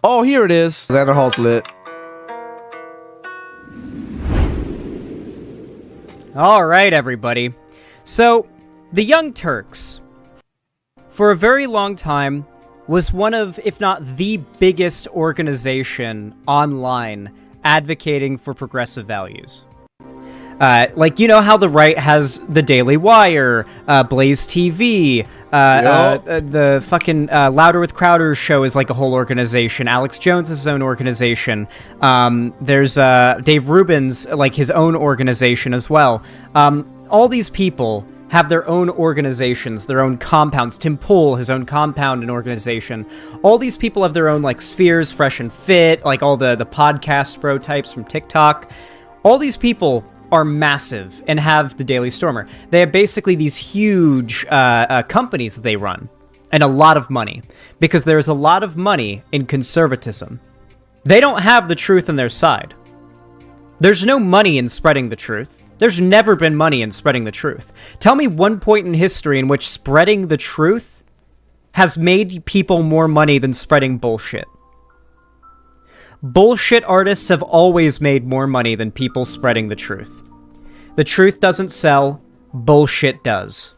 Oh, here it is. Xander Hall's lit. All right, everybody. So, the Young Turks, for a very long time, was one of, if not the biggest organization online advocating for progressive values. Like, you know how the right has the Daily Wire, Blaze TV, the fucking Louder with Crowder show is like a whole organization. Alex Jones is his own organization. There's Dave Rubin's, like, his own organization as well. All these people have their own organizations, their own compounds. Tim Pool, his own compound and organization. All these people have their own, like, spheres, Fresh and Fit, like all the podcast bro types from TikTok. All these people are massive and have the Daily Stormer. They have basically these huge companies that they run and a lot of money because there's a lot of money in conservatism. They don't have the truth on their side. There's no money in spreading the truth. There's never been money in spreading the truth. Tell me one point in history in which spreading the truth has made people more money than spreading bullshit. Bullshit artists have always made more money than people spreading the truth. The truth doesn't sell, bullshit does.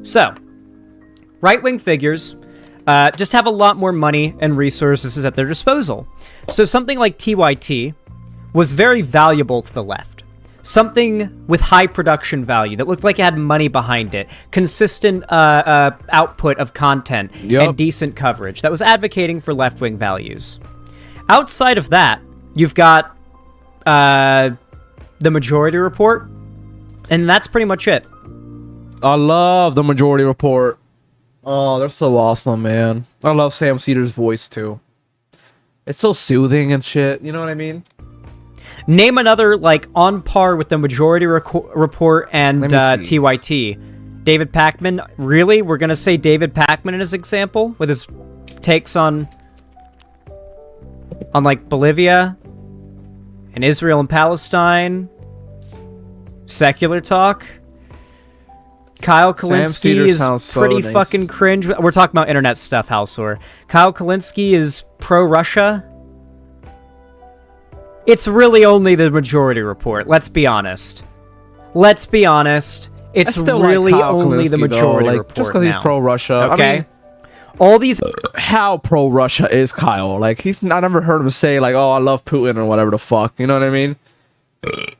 So, right-wing figures just have a lot more money and resources at their disposal. So something like TYT was very valuable to the left. Something with high production value that looked like it had money behind it, consistent output of content, and decent coverage that was advocating for left-wing values. Outside of that, you've got the Majority Report, and that's pretty much it. I love the Majority Report. Oh, they're so awesome, man. I love Sam Cedar's voice, too. It's so soothing and shit, you know what I mean? Name another, like, on par with the Majority Report and TYT. David Pakman. Really? We're going to say David Pakman in his example? With his takes on, like, Bolivia and Israel and Palestine? Secular talk? Kyle Kalinske is pretty fucking cringe. We're talking about internet stuff, Halsor. Kyle Kalinske is pro-Russia. It's really only the Majority Report. Let's be honest. Let's be honest. It's really only the Majority Report just because he's pro-Russia. Okay. I mean, all these... How pro-Russia is Kyle? Like, I never heard him say, like, oh, I love Putin or whatever the fuck. You know what I mean?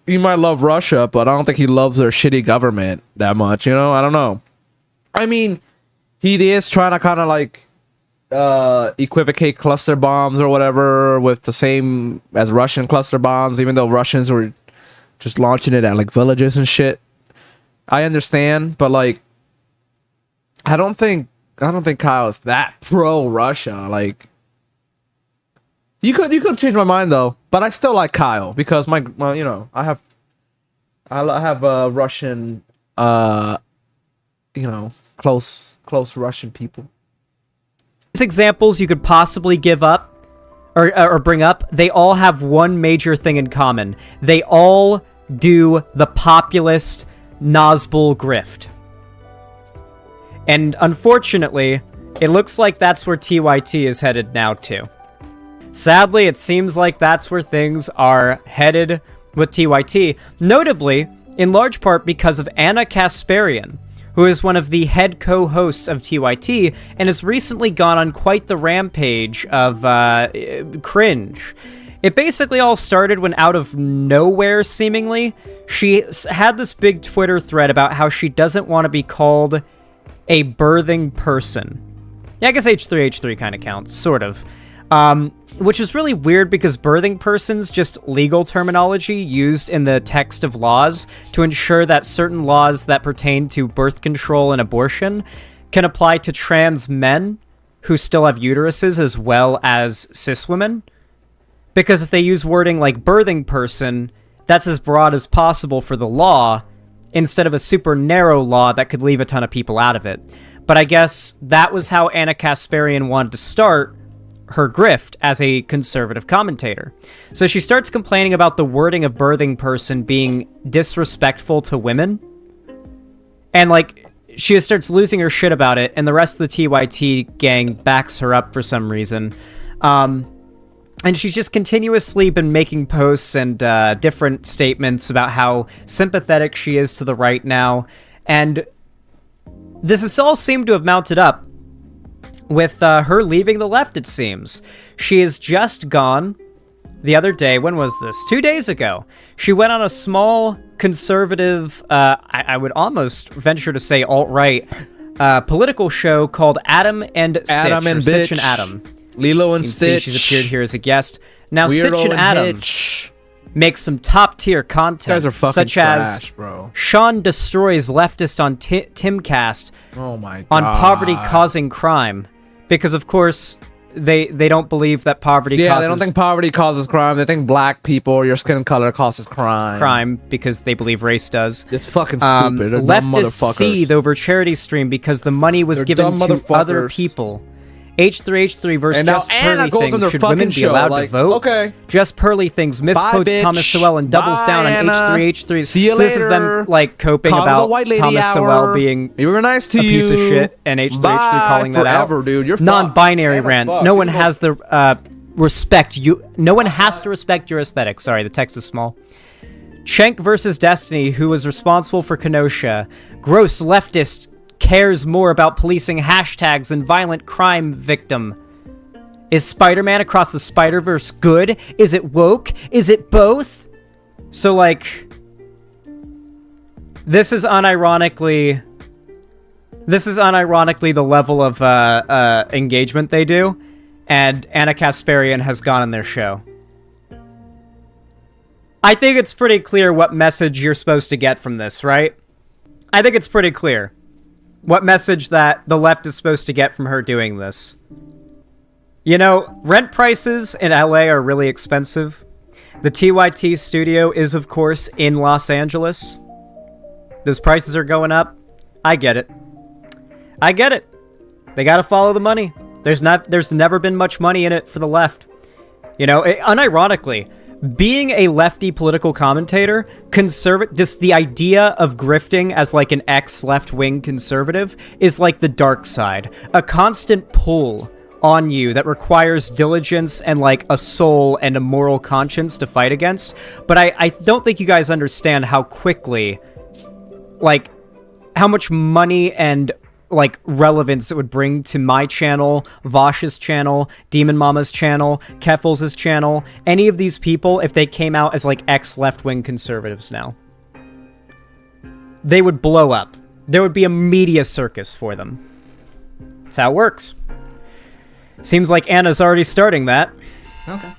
He might love Russia, but I don't think he loves their shitty government that much, you know? I don't know. I mean, he is trying to kind of, like, equivocate cluster bombs or whatever with the same as Russian cluster bombs, even though Russians were just launching it at, like, villages and shit. I understand, but, like, I don't think Kyle is that pro-Russia. Like, you could change my mind though, but I still like Kyle because my you know, I have Russian you know, close Russian people. These examples you could possibly give up or bring up, they all have one major thing in common. They all do the populist Nazgul grift. And unfortunately, it looks like that's where TYT is headed now too. Sadly, it seems like that's where things are headed with TYT, notably, in large part because of Anna Kasparian, who is one of the head co-hosts of TYT, and has recently gone on quite the rampage of cringe. It basically all started when, out of nowhere, seemingly, she had this big Twitter thread about how she doesn't want to be called a birthing person. Yeah, I guess H3 kind of counts, sort of. Which is really weird because birthing person's just legal terminology used in the text of laws to ensure that certain laws that pertain to birth control and abortion can apply to trans men who still have uteruses as well as cis women. Because if they use wording like birthing person, that's as broad as possible for the law, instead of a super narrow law that could leave a ton of people out of it. But I guess that was how Anna Kasparian wanted to start her grift as a conservative commentator. So she starts complaining about the wording of birthing person being disrespectful to women. And, like, she just starts losing her shit about it, and the rest of the TYT gang backs her up for some reason. And she's just continuously been making posts and different statements about how sympathetic she is to the right now. And this has all seemed to have mounted up with her leaving the left, it seems. She has just gone the other day. When was this? 2 days ago. She went on a small conservative, I would almost venture to say alt-right, political show called Adam and Sitch, and Adam. Lilo and Stitch. She's appeared here as a guest. Now, Weirdo Sitch and Adam makes some top-tier content, guys are fucking such trash, as bro. Sean destroys leftist on Timcast Oh my god. on poverty causing crime, because of course they don't believe that poverty causes they don't think poverty causes crime. They think black people or your skin color causes crime. Because they believe race does. It's fucking stupid. They're dumb Leftists motherfuckers. seethe over charity stream because the money was given dumb to other motherfuckers. people. H3H3 versus And now Just Anna Pearly goes Things. on their Should fucking women be show, allowed like, to vote? okay. Just Pearly Things misquotes bitch. Thomas Sowell and doubles Bye, down on Anna. H3H3. See you so this is them later. like coping Call the about white lady Thomas hour. Sowell being We were nice to a you. piece of shit and H3H3 Bye calling that out. forever, dude. You're non-binary fucked. rant. Anna's No fucked. one You has the respect you. No one has to respect your aesthetic. Sorry, the text is small. Schenk versus Destiny, who was responsible for Kenosha. Gross leftist cares more about policing hashtags than violent crime victim. Is Spider-Man Across the Spider-Verse good? Is it woke? Is it both? So, like, this is unironically the level of engagement they do, and Anna Kasparian has gone on their show. I think it's pretty clear what message you're supposed to get from this, right? I think it's pretty clear what message that the left is supposed to get from her doing this. You know, rent prices in LA are really expensive. The TYT studio is, of course, in Los Angeles. Those prices are going up. I get it. I get it. They gotta follow the money. There's never been much money in it for the left. You know, unironically, being a lefty political commentator, just the idea of grifting as like an ex-left-wing conservative is like the dark side. A constant pull on you that requires diligence and like a soul and a moral conscience to fight against. But I don't think you guys understand how quickly, like, how much money and like relevance it would bring to my channel, Vosh's channel, Demon Mama's channel, Keffels' channel, any of these people, if they came out as like ex-left-wing conservatives now. They would blow up. There would be a media circus for them. That's how it works. Seems like Anna's already starting that. Okay.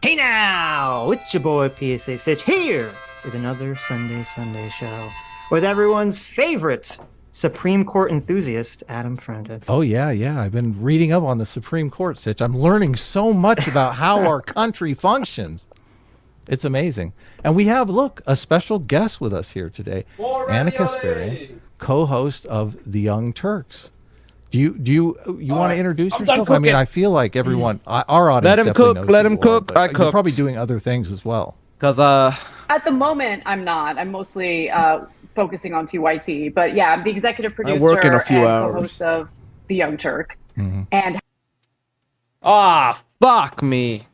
Hey now, it's your boy PSA Sitch here with another Sunday show with everyone's favorite Supreme Court enthusiast, Adam Fronted. Oh, yeah. I've been reading up on the Supreme Court, Sitch. I'm learning so much about how our country functions. It's amazing. And we have, look, a special guest with us here today. Anna Kasparian, co-host of The Young Turks. Do you want to introduce yourself? I mean, I feel like everyone, our audience, Let him definitely cook. knows Let who him you cook. are, but I you're cooked. probably doing other things as well. Because At the moment, I'm not. I'm mostly focusing on TYT. But yeah, I'm the executive producer work in a few and hours. co-host of The Young Turks. Mm-hmm. And fuck me.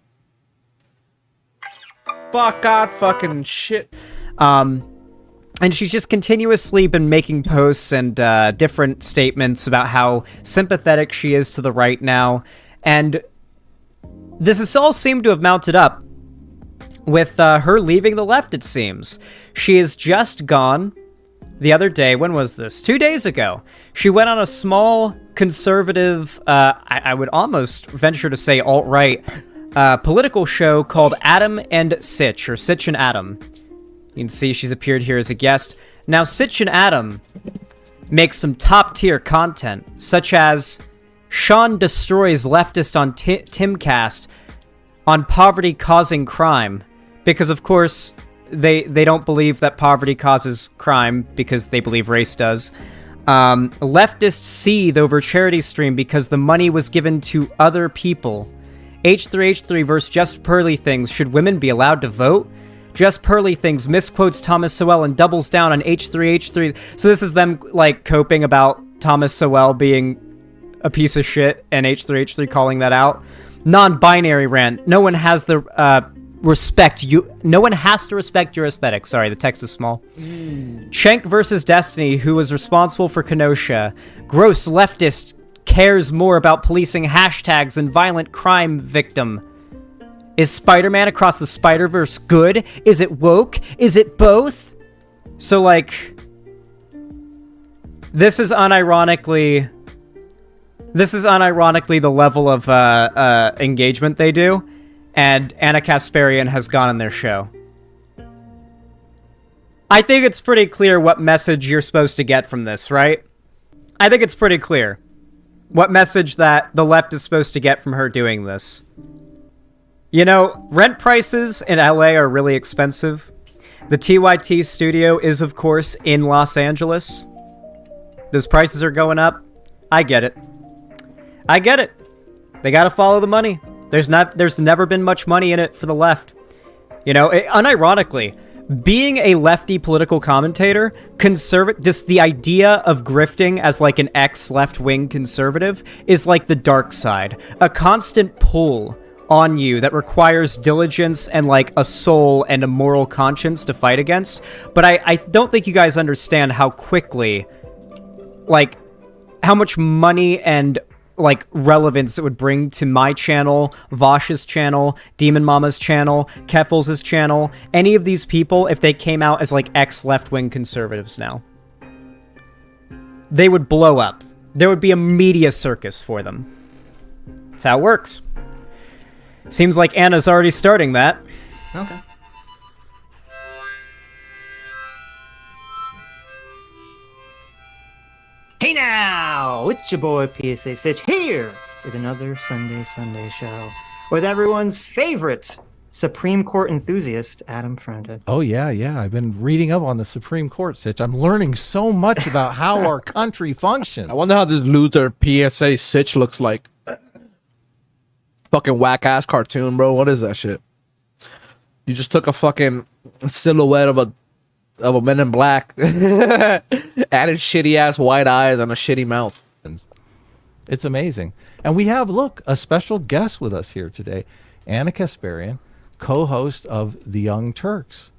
Fuck God fucking shit. And she's just continuously been making posts and different statements about how sympathetic she is to the right now. And this has all seemed to have mounted up with her leaving the left, it seems. She has just gone the other day. When was this? 2 days ago. She went on a small conservative, I would almost venture to say alt-right, political show called Adam and Sitch, or Sitch and Adam. You can see she's appeared here as a guest. Now, Sitch and Adam make some top-tier content, such as Sean destroys leftist on Timcast on poverty causing crime, because of course they don't believe that poverty causes crime because they believe race does. Leftists seethe over charity stream because the money was given to other people. H3H3 versus Just Pearly Things. Should women be allowed to vote? Just Pearly Things misquotes Thomas Sowell and doubles down on H3H3. So this is them, like, coping about Thomas Sowell being a piece of shit and H3H3 calling that out. Non-binary rant. No one has the no one has to respect your aesthetic. Sorry, the text is small. Schenk versus Destiny, who was responsible for Kenosha. Gross leftist cares more about policing hashtags than violent crime victim. Is Spider-Man Across the Spider-Verse good? Is it woke? Is it both? So, like, this is unironically the level of engagement they do, and Anna Kasparian has gone on their show. I think it's pretty clear what message you're supposed to get from this, right? I think it's pretty clear what message that the left is supposed to get from her doing this. You know, rent prices in LA are really expensive. The TYT studio is, of course, in Los Angeles. Those prices are going up. I get it. I get it. They gotta follow the money. There's never been much money in it for the left. You know, unironically, being a lefty political commentator, just the idea of grifting as like an ex-left-wing conservative is like the dark side. A constant pull on you that requires diligence and like a soul and a moral conscience to fight against. But I don't think you guys understand how quickly, like, how much money and like relevance it would bring to my channel, Vosh's channel, Demon Mama's channel, Keffels' channel, any of these people, if they came out as like ex-left-wing conservatives now. They would blow up. There would be a media circus for them. That's how it works. Seems like Anna's already starting that. Okay. Hey now, it's your boy PSA Sitch here with another Sunday show with everyone's favorite Supreme Court enthusiast, Adam Friended. Oh, yeah. I've been reading up on the Supreme Court, Sitch. I'm learning so much about how our country functions. I wonder how this loser PSA Sitch looks like. Fucking whack-ass cartoon, bro. What is that shit? You just took a fucking silhouette of a Men in Black, added shitty-ass white eyes and a shitty mouth. It's amazing. And we have, look, a special guest with us here today. Anna Kasparian, co-host of The Young Turks.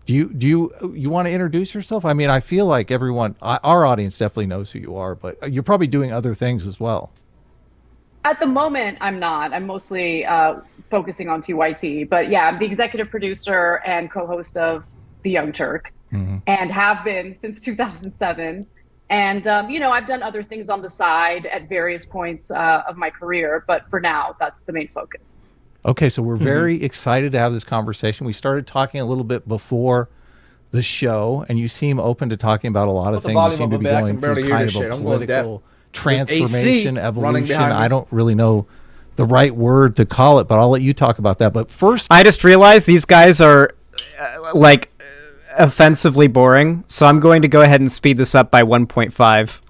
Do you want to introduce yourself? I mean, I feel like everyone, our audience definitely knows who you are, but you're probably doing other things as well. At the moment, I'm not. I'm mostly focusing on TYT. But yeah, I'm the executive producer and co-host of The Young Turks, and have been since 2007. And, you know, I've done other things on the side at various points of my career. But for now, that's the main focus. Okay, so we're very excited to have this conversation. We started talking a little bit before the show, and you seem open to talking about a lot of things. You seem to be going through kind of a political transformation, evolution. I don't really know the right word to call it, but I'll let you talk about that. But first, I just realized these guys are like offensively boring, so I'm going to go ahead and speed this up by 1.5. First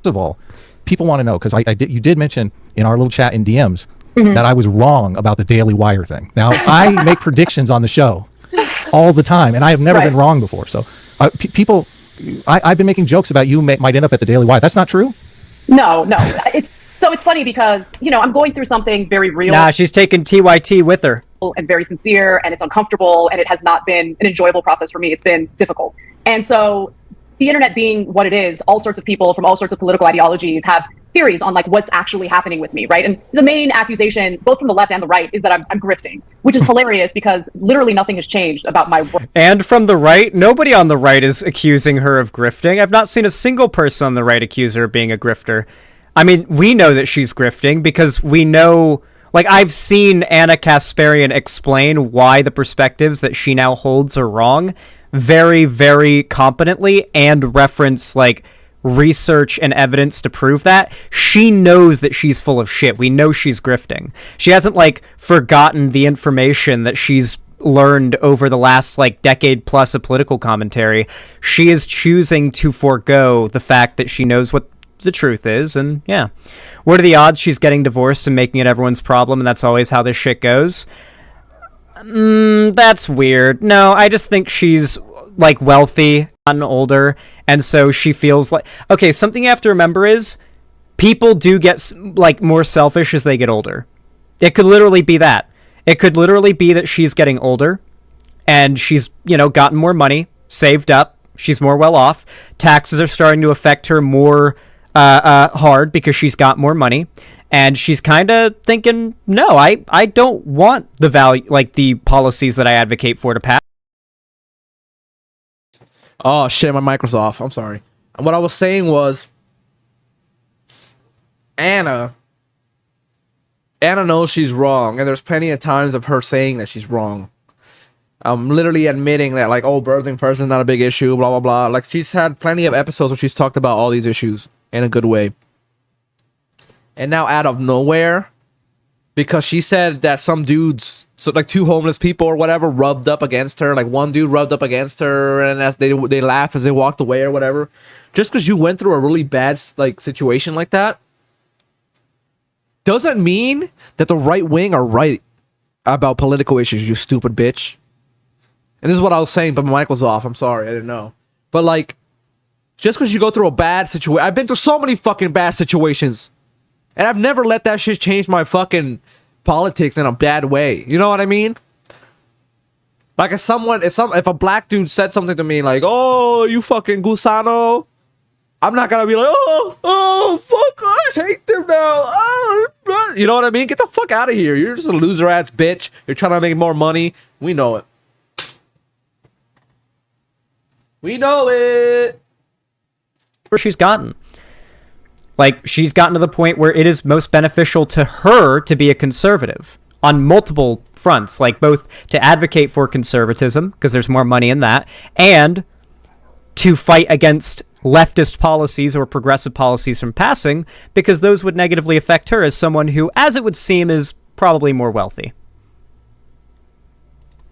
of all, people want to know, because you did mention in our little chat in DMs that I was wrong about the Daily Wire thing. Now, I make predictions on the show all the time, and I have never been wrong before. So people, I've been making jokes about you might end up at the Daily Wire. That's not true? No. It's funny because, you know, I'm going through something very real. Nah, she's taking TYT with her. And very sincere, and it's uncomfortable, and it has not been an enjoyable process for me. It's been difficult. And so the internet being what it is, all sorts of people from all sorts of political ideologies have theories on like what's actually happening with me, right? And the main accusation, both from the left and the right, is that I'm grifting, which is hilarious because literally nothing has changed about my work. And from the right, nobody on the right is accusing her of grifting. I've not seen a single person on the right accuse her of being a grifter. I mean, we know that she's grifting because we know... Like, I've seen Anna Kasparian explain why the perspectives that she now holds are wrong very, very competently and reference, like, research and evidence to prove that. She knows that she's full of shit. We know she's grifting. She hasn't, like, forgotten the information that she's learned over the last, like, decade plus of political commentary. She is choosing to forego the fact that she knows what the truth is, and yeah. What are the odds she's getting divorced and making it everyone's problem, and that's always how this shit goes? That's weird. No, I just think she's, like, wealthy, gotten older, and so she feels like... Okay, something you have to remember is people do get, like, more selfish as they get older. It could literally be that. It could literally be that she's getting older, and she's, you know, gotten more money, saved up, she's more well off, taxes are starting to affect her more hard because she's got more money, and she's kind of thinking, no, I don't want the value, like the policies that I advocate for to pass. Oh shit, my mic was off. I'm sorry. What I was saying was, Anna knows she's wrong, and there's plenty of times of her saying that she's wrong. I'm literally admitting that, like, oh, birthing person's not a big issue, blah, blah, blah. Like, she's had plenty of episodes where she's talked about all these issues in a good way. And now, out of nowhere, because she said that some dudes, so like 2 homeless people or whatever, rubbed up against her. Like, one dude rubbed up against her, and as they laughed as they walked away or whatever. Just because you went through a really bad, like, situation like that, doesn't mean that the right wing are right about political issues, you stupid bitch. And this is what I was saying, but my mic was off. I'm sorry, I didn't know. But, like, just because you go through a bad situation... I've been through so many fucking bad situations. And I've never let that shit change my fucking politics in a bad way. You know what I mean? Like, if a black dude said something to me like, oh, you fucking gusano... I'm not gonna be like, oh, fuck, I hate them now. Oh, you know what I mean? Get the fuck out of here. You're just a loser ass bitch. You're trying to make more money. We know it. We know it. Where she's gotten. Like, she's gotten to the point where it is most beneficial to her to be a conservative on multiple fronts, like both to advocate for conservatism, because there's more money in that, and to fight against leftist policies or progressive policies from passing, because those would negatively affect her as someone who, as it would seem, is probably more wealthy.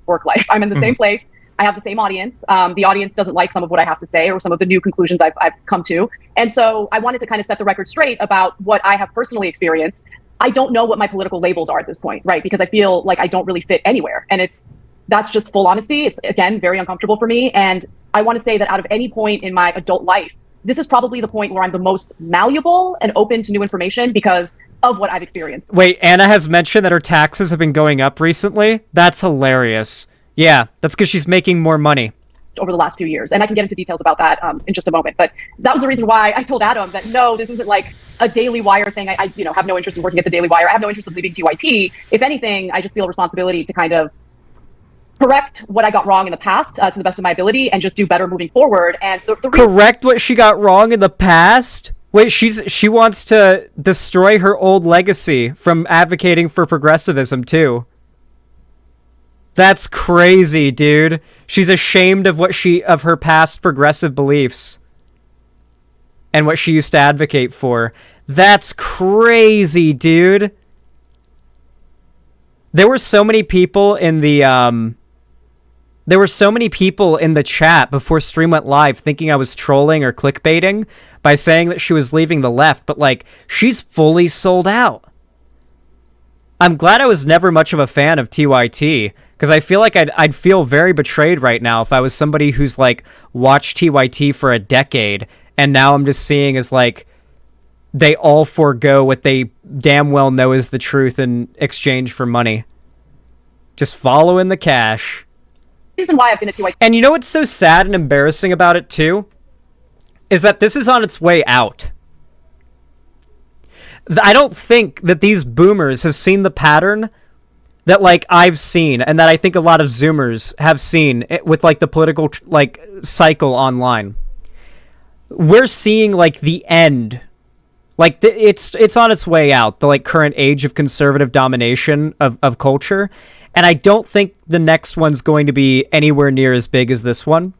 Work life. I'm in the same place. I have the same audience. The audience doesn't like some of what I have to say or some of the new conclusions I've come to. And so I wanted to kind of set the record straight about what I have personally experienced. I don't know what my political labels are at this point, right? Because I feel like I don't really fit anywhere. And that's just full honesty. It's, again, very uncomfortable for me. And I want to say that out of any point in my adult life, this is probably the point where I'm the most malleable and open to new information because of what I've experienced. Wait, Anna has mentioned that her taxes have been going up recently? That's hilarious. Yeah, that's because she's making more money. Over the last few years. And I can get into details about that in just a moment. But that was the reason why I told Adam that, no, this isn't like a Daily Wire thing. I have no interest in working at the Daily Wire. I have no interest in leaving TYT. If anything, I just feel a responsibility to kind of correct what I got wrong in the past to the best of my ability and just do better moving forward. And correct what she got wrong in the past? Wait, she wants to destroy her old legacy from advocating for progressivism too. That's crazy, dude. She's ashamed of of her past progressive beliefs and what she used to advocate for. That's crazy, dude. There were so many people in the chat before stream went live thinking I was trolling or clickbaiting by saying that she was leaving the left, but like, she's fully sold out. I'm glad I was never much of a fan of TYT, because I feel like I'd feel very betrayed right now if I was somebody who's like watched TYT for a decade, and now I'm just seeing as like they all forego what they damn well know is the truth in exchange for money. Just following the cash. Reason why I've been a TYT. And you know what's so sad and embarrassing about it too? Is that this is on its way out. I don't think that these boomers have seen the pattern that like I've seen, and that I think a lot of Zoomers have seen with like the political like cycle online. We're seeing like the end. Like it's on its way out, the like current age of conservative domination of culture. And I don't think the next one's going to be anywhere near as big as this one.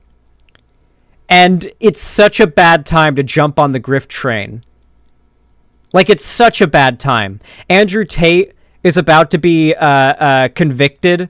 And it's such a bad time to jump on the grift train. Like, it's such a bad time. Andrew Tate is about to be convicted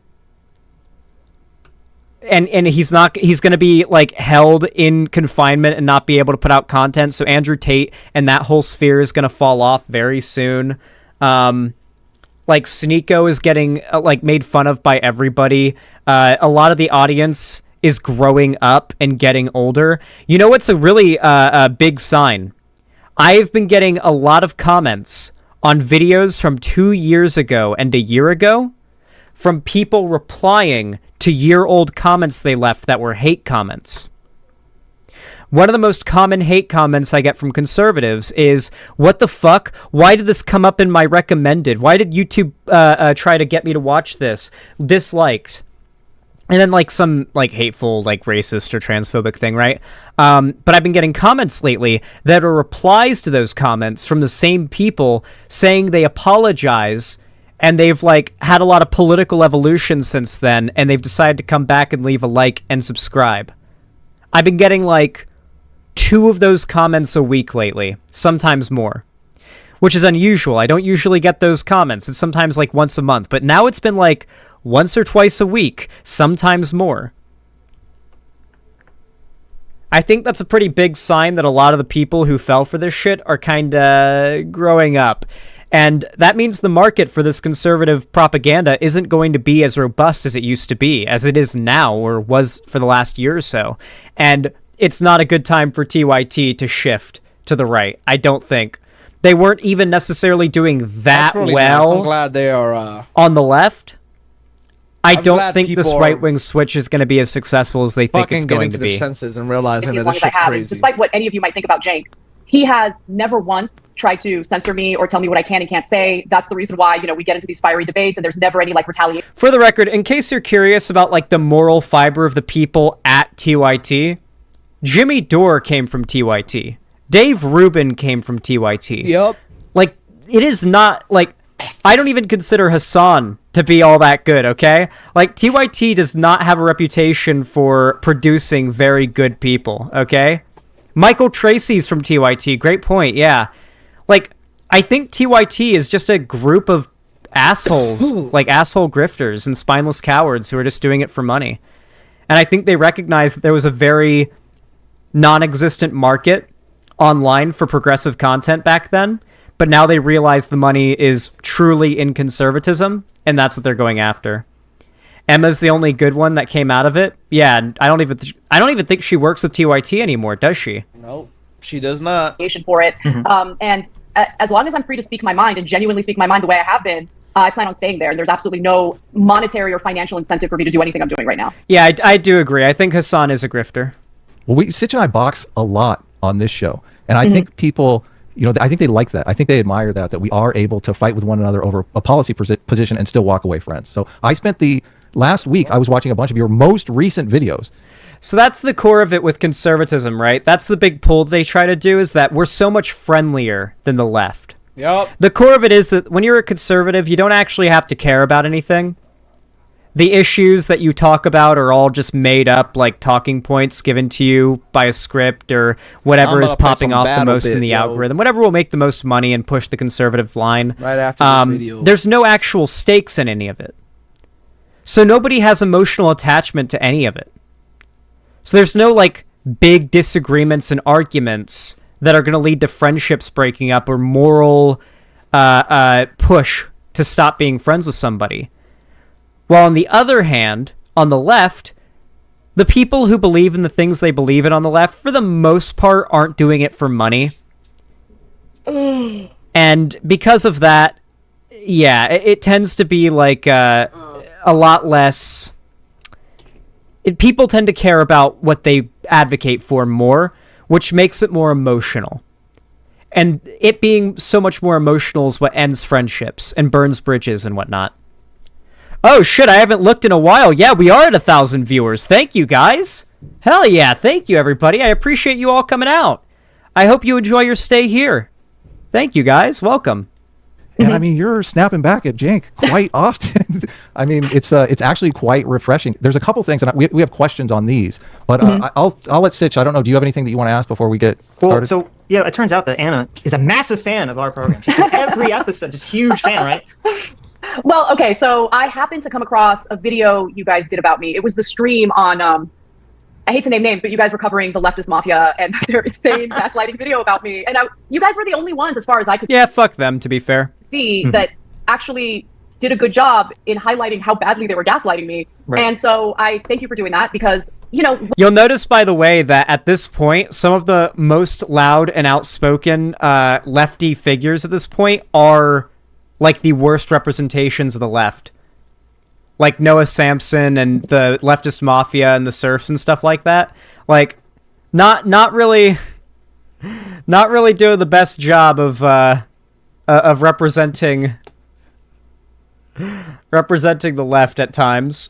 and he's going to be like held in confinement and not be able to put out content. So Andrew Tate and that whole sphere is going to fall off very soon. Like Sneeko is getting like made fun of by everybody. A lot of the audience is growing up and getting older. You know what's a really a big sign? I've been getting a lot of comments on videos from 2 years ago and a year ago from people replying to year-old comments they left that were hate comments. One of the most common hate comments I get from conservatives is, what the fuck? Why did this come up in my recommended? Why did YouTube try to get me to watch this? Disliked. And then like some like hateful, like racist or transphobic thing, right? But I've been getting comments lately that are replies to those comments from the same people saying they apologize, and they've like had a lot of political evolution since then, and they've decided to come back and leave a like and subscribe. I've been getting like 2 of those comments a week lately, sometimes more, which is unusual. I don't usually get those comments. It's sometimes like once a month, but now it's been like once or twice a week, sometimes more. I think that's a pretty big sign that a lot of the people who fell for this shit are kind of growing up. And that means the market for this conservative propaganda isn't going to be as robust as it used to be, as it is now, or was for the last year or so. And it's not a good time for TYT to shift to the right, I don't think. They weren't even necessarily doing that really well. Nice. I'm glad they are on the left. I I'm don't glad think this people right-wing switch is going to be as successful as they think fucking it's getting going to to their be. senses and realizing that as long this as I shit's have. And crazy. despite what any of you might think about Cenk, he has never once tried to censor me or tell me what I can and can't say. That's the reason why, we get into these fiery debates and there's never any like retaliation. For the record, in case you're curious about like the moral fiber of the people at TYT, Jimmy Dore came from TYT. Dave Rubin came from TYT. Yep. Like, it is not like, I don't even consider Hassan to be all that good, okay? Like, TYT does not have a reputation for producing very good people, okay? Michael Tracy's from TYT. Great point, yeah. Like, I think TYT is just a group of assholes, like asshole grifters and spineless cowards who are just doing it for money. And I think they recognized that there was a very non-existent market online for progressive content back then, but now they realize the money is truly in conservatism, and that's what they're going after. Emma's the only good one that came out of it. Yeah, I don't even think she works with TYT anymore, does she? Nope, she does not. For it. And as long as I'm free to speak my mind and genuinely speak my mind the way I have been, I plan on staying there. And there's absolutely no monetary or financial incentive for me to do anything I'm doing right now. Yeah, I do agree. I think Hassan is a grifter. Well, Sitch and I box a lot on this show, and I think people, I think they like that. I think they admire that we are able to fight with one another over a policy position and still walk away friends. So I spent the last week, I was watching a bunch of your most recent videos. So that's the core of it with conservatism, right? That's the big pull they try to do, is that we're so much friendlier than the left. Yep. The core of it is that when you're a conservative, you don't actually have to care about anything. The issues that you talk about are all just made up, like talking points given to you by a script or whatever is popping off the most in the algorithm. Whatever will make the most money and push the conservative line. Right after this video. There's no actual stakes in any of it. So nobody has emotional attachment to any of it. So there's no like big disagreements and arguments that are going to lead to friendships breaking up or moral push to stop being friends with somebody. While on the other hand, on the left, the people who believe in the things they believe in on the left, for the most part, aren't doing it for money. And because of that, yeah, it tends to be like a lot less... people tend to care about what they advocate for more, which makes it more emotional. And it being so much more emotional is what ends friendships and burns bridges and whatnot. Oh shit, I haven't looked in a while. Yeah, we are at 1,000 viewers. Thank you, guys. Hell yeah, thank you, everybody. I appreciate you all coming out. I hope you enjoy your stay here. Thank you, guys. Welcome. And I mean, you're snapping back at Cenk quite often. I mean, it's actually quite refreshing. There's a couple things, and we have questions on these, but I'll let Sitch. I don't know. Do you have anything that you want to ask before we get started? So yeah, it turns out that Anna is a massive fan of our program. She's in every episode, just huge fan, right? Well, okay, so I happened to come across a video you guys did about me. It was the stream on, I hate to name names, but you guys were covering the leftist mafia and their insane gaslighting video about me. And you guys were the only ones, as far as I could Yeah, fuck them, to be fair. see, that actually did a good job in highlighting how badly they were gaslighting me. Right. And so I thank you for doing that because, you know, You'll notice, by the way, that at this point, some of the most loud and outspoken lefty figures at this point are like the worst representations of the left. Like Noah Sampson and the leftist mafia and the serfs and stuff like that. Like, not really doing the best job of representing the left at times.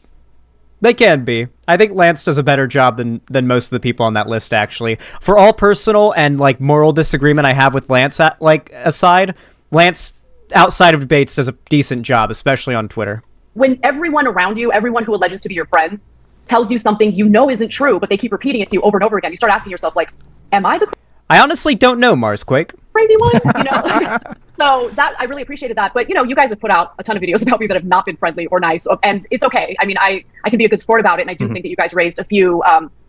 They can be. I think Lance does a better job than most of the people on that list, actually. For all personal and like moral disagreement I have with Lance aside, Lance outside of debates does a decent job, especially on Twitter. when everyone around you, everyone who alleges to be your friends, tells you something you know isn't true, but they keep repeating it to you over and over again, you start asking yourself, like, am I the I honestly don't know, Marsquake. crazy one? You know? So that, I really appreciated that. But, you know, you guys have put out a ton of videos about me that have not been friendly or nice, and it's okay. I mean, I can be a good sport about it, and I do think that you guys raised a few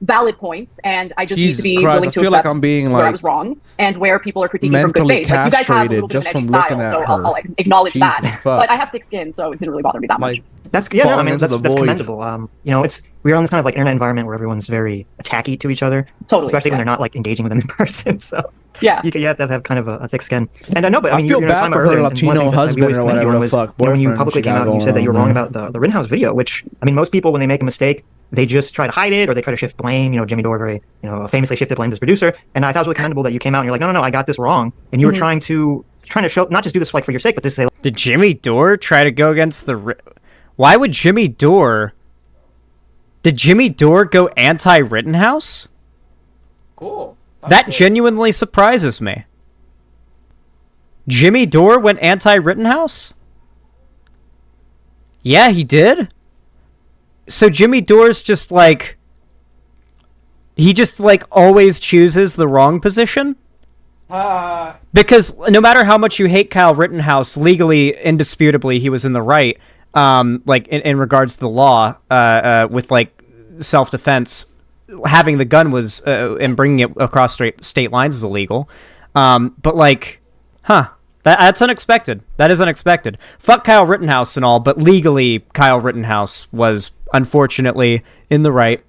valid points, and I just need to be willing to accept I'm being where I like was wrong and where people are critiquing from good mentally faith. Like, you guys have a little castrated bit of just an edgy from looking style, at so her. I'll acknowledge Jesus that. fuck. But I have thick skin, so it didn't really bother me that much. Like, That's yeah, no, I falling mean into that's the void. commendable. You know, we're on this kind of like internet environment where everyone's very attacky to each other, Totally, especially when yeah. they're not like engaging with them in person. So Yeah. you have to have kind of a thick skin. And I know, but I mean, feel you were bad talking for about her earlier, and one of the Latino things that we husband always or commend you whatever on the was, fuck, you know, when you boyfriend publicly she came got out and you going said that you were on, wrong man. about the Rittenhouse video, which I mean, most people when they make a mistake, they just try to hide it or they try to shift blame. You know, Jimmy Dore very, you know, famously shifted blame to his producer. And I thought it was really commendable that you came out and you're like, no, I got this wrong, and you were trying to show, not just do this like for your sake, but to say, Did Jimmy Dore try to go against the... Why would Jimmy Dore... Did Jimmy Dore go anti-Rittenhouse? Cool. That genuinely surprises me. Jimmy Dore went anti-Rittenhouse? Yeah, he did? So Jimmy Dore's just like... He just like always chooses the wrong position? Because no matter how much you hate Kyle Rittenhouse, legally, indisputably, he was in the right. Like in regards to the law, with like self-defense, having the gun was and bringing it across state lines is illegal. But like, that's unexpected. That is unexpected. Fuck Kyle Rittenhouse and all, but legally, Kyle Rittenhouse was unfortunately in the right.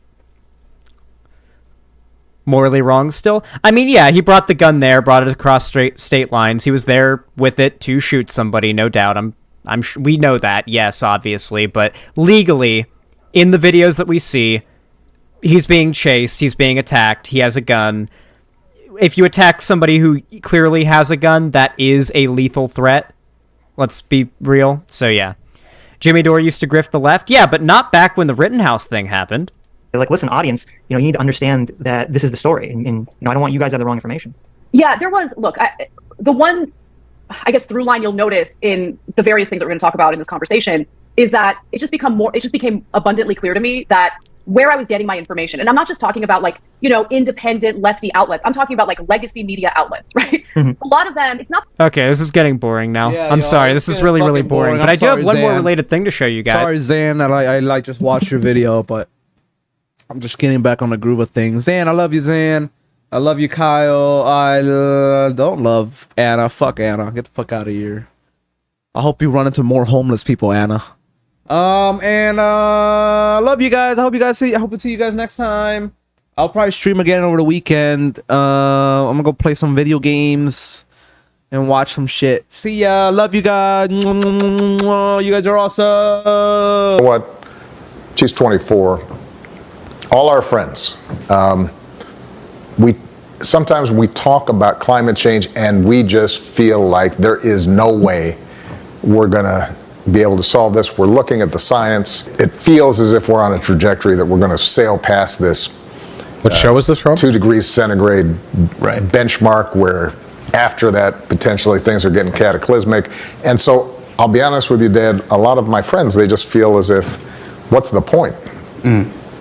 Morally wrong still. I mean, yeah, he brought the gun there, brought it across state lines. He was there with it to shoot somebody, no doubt. We know that, yes, obviously, but legally, in the videos that we see, he's being chased, he's being attacked, he has a gun. If you attack somebody who clearly has a gun, that is a lethal threat. Let's be real. So yeah. Jimmy Dore used to grift the left? Yeah, but not back when the Rittenhouse thing happened. like, listen, audience, you know, you need to understand that this is the story, and you know, I don't want you guys to have the wrong information. Yeah, there was, look, the one, I guess, through line you'll notice in the various things that we're going to talk about in this conversation is that it just became abundantly clear to me that where I was getting my information, and I'm not just talking about like, you know, independent lefty outlets. I'm talking about like legacy media outlets, right? A lot of them, it's not. Okay, this is getting boring now. Yeah, I'm yo, sorry, it's this is getting really, really fucking boring. boring. But I'm I do have sorry, one more Zan. related thing to show you guys. Sorry, Zan, I like just watched your video, but I'm just getting back on the groove of things. Zan, I love you, Zan. I love you, Kyle. I don't love Anna. Fuck Anna. Get the fuck out of here. I hope you run into more homeless people, Anna. I love you guys. I hope to see you guys next time. I'll probably stream again over the weekend. I'm gonna go play some video games and watch some shit. See ya. Love you guys. You guys are awesome. What? She's 24. All our friends. Sometimes we talk about climate change and we just feel like there is no way we're gonna be able to solve this. We're looking at the science. It feels as if we're on a trajectory that we're gonna sail past this. What show is this from? 2 degrees centigrade benchmark, where after that potentially things are getting cataclysmic. And so I'll be honest with you, Dad, a lot of my friends, they just feel as if, what's the point?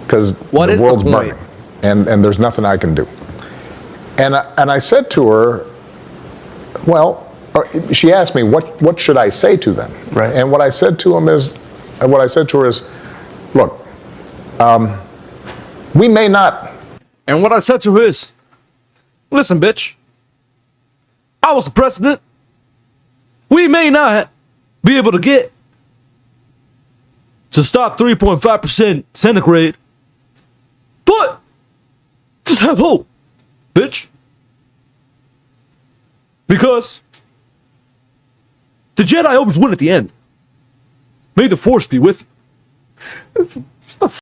Because the world's burning and there's nothing I can do. And I said to her, well, she asked me, what should I say to them? Right. And what I said to her is, look, we may not. And what I said to her is, listen, bitch, I was the president. We may not be able to get to stop 3.5% centigrade, but just have hope, bitch. Because the Jedi always win at the end. May the Force be with you.